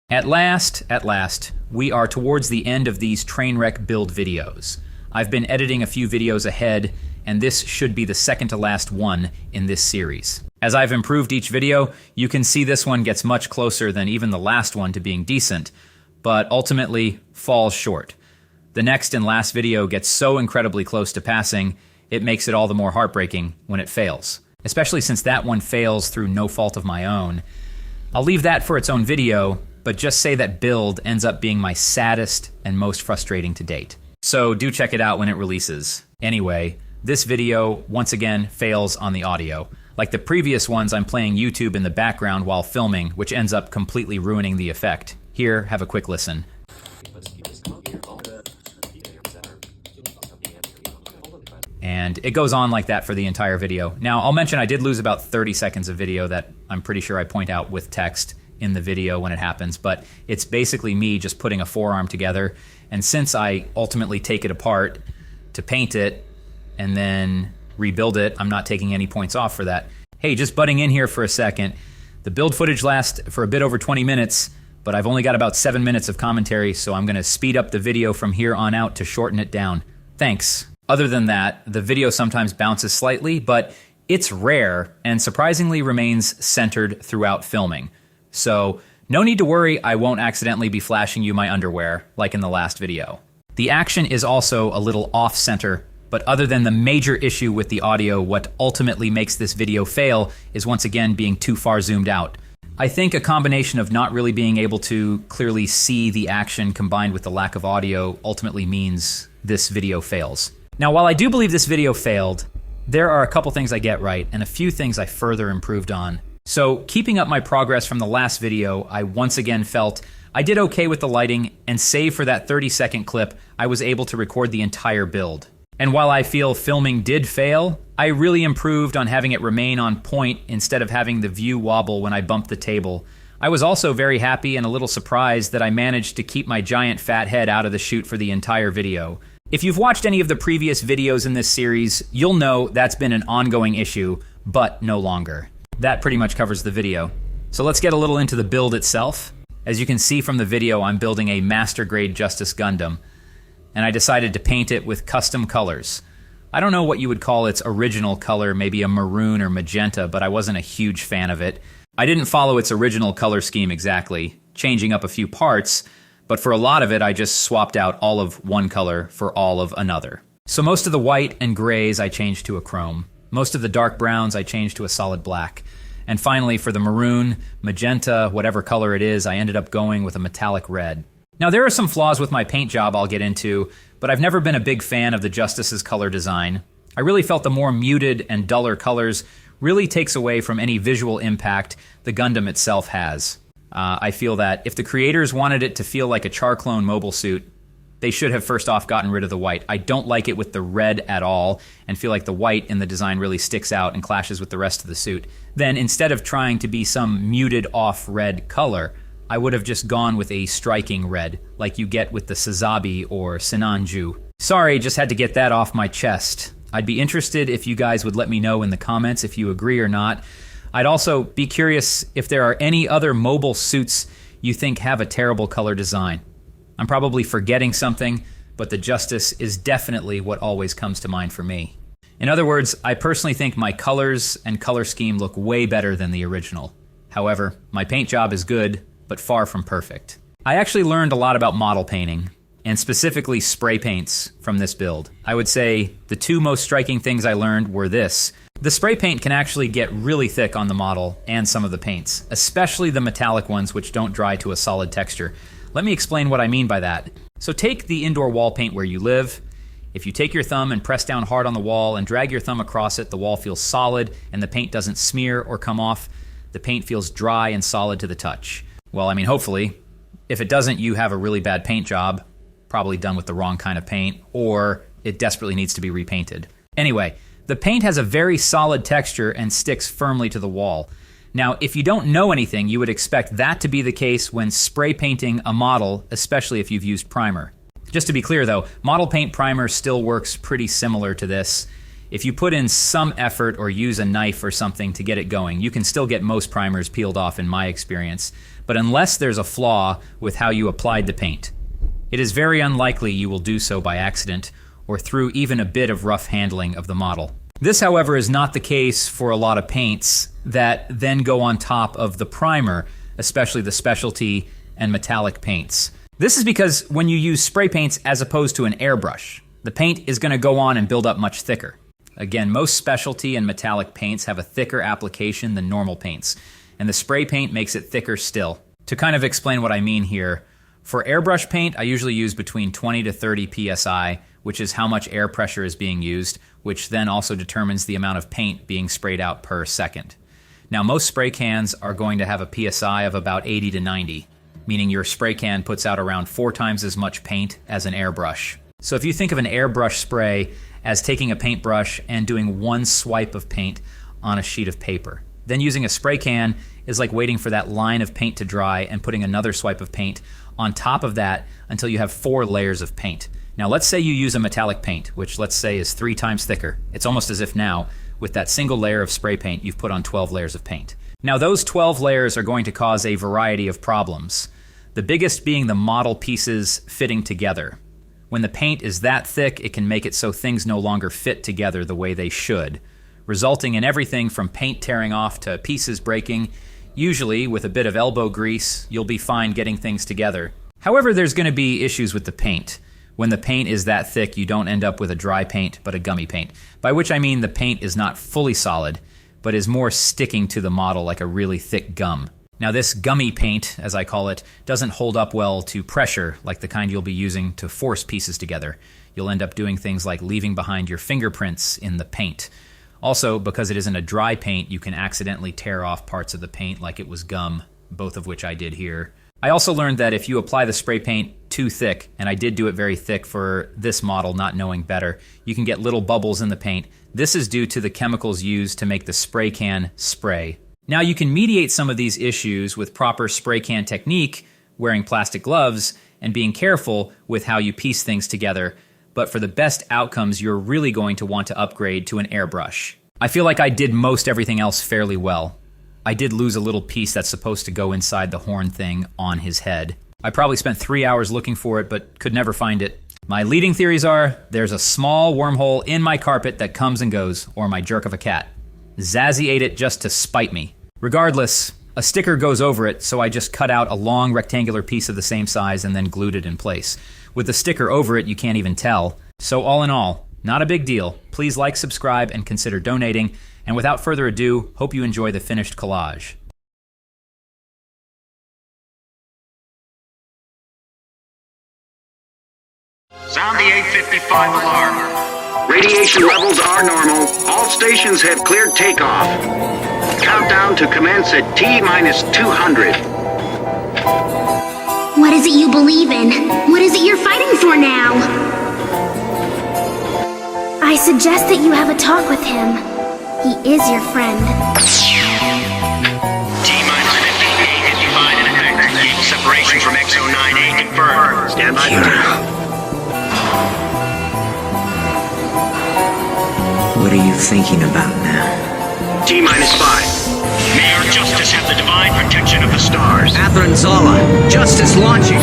At last, we are towards the end of these Trainwreck build videos. I've been editing a few videos ahead, and this should be the second to last one in this series. As I've improved each video, you can see this one gets much closer than even the last one to being decent, but ultimately falls short. The next and last video gets so incredibly close to passing, it makes it all the more heartbreaking when it fails. Especially since that one fails through no fault of my own. I'll leave that for its own video, but just say that build ends up being my saddest and most frustrating to date. So do check it out when it releases. Anyway, this video once again fails on the audio. Like the previous ones, I'm playing YouTube in the background while filming, which ends up completely ruining the effect. Here, have a quick listen. And it goes on like that for the entire video. Now, I'll mention I did lose about 30 seconds of video that I'm pretty sure I point out with text in the video when it happens, but it's basically me just putting a forearm together. And since I ultimately take it apart to paint it and then rebuild it, I'm not taking any points off for that. Hey, just butting in here for a second. The build footage lasts for a bit over 20 minutes, but I've only got about 7 minutes of commentary, so I'm gonna speed up the video from here on out to shorten it down. Thanks. Other than that, the video sometimes bounces slightly, but it's rare and surprisingly remains centered throughout filming. So no need to worry, I won't accidentally be flashing you my underwear like in the last video. The action is also a little off-center, but other than the major issue with the audio, what ultimately makes this video fail is once again being too far zoomed out. I think a combination of not really being able to clearly see the action combined with the lack of audio ultimately means this video fails. Now, while I do believe this video failed, there are a couple things I get right and a few things I further improved on. So, keeping up my progress from the last video, I once again felt I did okay with the lighting, and save for that 30-second clip, I was able to record the entire build. And while I feel filming did fail, I really improved on having it remain on point instead of having the view wobble when I bumped the table. I was also very happy and a little surprised that I managed to keep my giant fat head out of the shoot for the entire video. If you've watched any of the previous videos in this series, you'll know that's been an ongoing issue, but no longer. That pretty much covers the video. So let's get a little into the build itself. As you can see from the video, I'm building a master grade Justice Gundam, and I decided to paint it with custom colors. I don't know what you would call its original color, maybe a maroon or magenta, but I wasn't a huge fan of it. I didn't follow its original color scheme exactly, changing up a few parts, but for a lot of it, I just swapped out all of one color for all of another. So most of the white and grays I changed to a chrome. Most of the dark browns I changed to a solid black. And finally, for the maroon, magenta, whatever color it is, I ended up going with a metallic red. Now, there are some flaws with my paint job I'll get into, but I've never been a big fan of the Justice's color design. I really felt the more muted and duller colors really takes away from any visual impact the Gundam itself has. I feel that if the creators wanted it to feel like a Charclone mobile suit, they should have first off gotten rid of the white. I don't like it with the red at all, and feel like the white in the design really sticks out and clashes with the rest of the suit. Then instead of trying to be some muted off red color, I would have just gone with a striking red, like you get with the Sazabi or Sinanju. Sorry, just had to get that off my chest. I'd be interested if you guys would let me know in the comments if you agree or not. I'd also be curious if there are any other mobile suits you think have a terrible color design. I'm probably forgetting something, but the Justice is definitely what always comes to mind for me. In other words, I personally think my colors and color scheme look way better than the original. However, my paint job is good, but far from perfect. I actually learned a lot about model painting, and specifically spray paints from this build. I would say the two most striking things I learned were this. The spray paint can actually get really thick on the model and some of the paints, especially the metallic ones which don't dry to a solid texture. Let me explain what I mean by that. So take the indoor wall paint where you live. If you take your thumb and press down hard on the wall and drag your thumb across it, the wall feels solid and the paint doesn't smear or come off. The paint feels dry and solid to the touch. Well, I mean, hopefully. If it doesn't, you have a really bad paint job, probably done with the wrong kind of paint, or it desperately needs to be repainted. Anyway, the paint has a very solid texture and sticks firmly to the wall. Now, if you don't know anything, you would expect that to be the case when spray painting a model, especially if you've used primer. Just to be clear though, model paint primer still works pretty similar to this. If you put in some effort or use a knife or something to get it going, you can still get most primers peeled off in my experience, but unless there's a flaw with how you applied the paint, it is very unlikely you will do so by accident or through even a bit of rough handling of the model. This, however, is not the case for a lot of paints that then go on top of the primer, especially the specialty and metallic paints. This is because when you use spray paints as opposed to an airbrush, the paint is going to go on and build up much thicker. Again, most specialty and metallic paints have a thicker application than normal paints, and the spray paint makes it thicker still. To kind of explain what I mean here, for airbrush paint, I usually use between 20 to 30 psi, which is how much air pressure is being used, which then also determines the amount of paint being sprayed out per second. Now, most spray cans are going to have a psi of about 80 to 90, meaning your spray can puts out around 4 times as much paint as an airbrush. So if you think of an airbrush spray as taking a paintbrush and doing one swipe of paint on a sheet of paper, then using a spray can is like waiting for that line of paint to dry and putting another swipe of paint on top of that until you have 4 layers of paint. Now let's say you use a metallic paint, which let's say is 3 times thicker. It's almost as if now, with that single layer of spray paint, you've put on 12 layers of paint. Now those 12 layers are going to cause a variety of problems, the biggest being the model pieces fitting together. When the paint is that thick, it can make it so things no longer fit together the way they should, resulting in everything from paint tearing off to pieces breaking. Usually, with a bit of elbow grease, you'll be fine getting things together. However, there's going to be issues with the paint. When the paint is that thick, you don't end up with a dry paint, but a gummy paint, by which I mean the paint is not fully solid, but is more sticking to the model like a really thick gum. Now this gummy paint, as I call it, doesn't hold up well to pressure like the kind you'll be using to force pieces together. You'll end up doing things like leaving behind your fingerprints in the paint. Also, because it isn't a dry paint, you can accidentally tear off parts of the paint like it was gum, both of which I did here. I also learned that if you apply the spray paint too thick, and I did do it very thick for this model not knowing better, you can get little bubbles in the paint. This is due to the chemicals used to make the spray can spray. Now you can mediate some of these issues with proper spray can technique, wearing plastic gloves, and being careful with how you piece things together, but for the best outcomes you're really going to want to upgrade to an airbrush. I feel like I did most everything else fairly well. I did lose a little piece that's supposed to go inside the horn thing on his head. I probably spent 3 hours looking for it, but could never find it. My leading theories are, there's a small wormhole in my carpet that comes and goes, or my jerk of a cat. Zazzy ate it just to spite me. Regardless, a sticker goes over it, so I just cut out a long rectangular piece of the same size and then glued it in place. With the sticker over it, you can't even tell. So all in all, not a big deal. Please like, subscribe, and consider donating. And without further ado, hope you enjoy the finished collage. Sound the 855 alarm. Radiation levels are normal. All stations have cleared takeoff. Countdown to commence at T-200. What is it you believe in? What is it you're fighting for now? I suggest that you have a talk with him. He is your friend. T-55 in effect. Gate separation from X-09A confirmed. Stand by. What are you thinking about now? T-5. May our justice have the divine protection of the stars. Atherinzala, justice launching.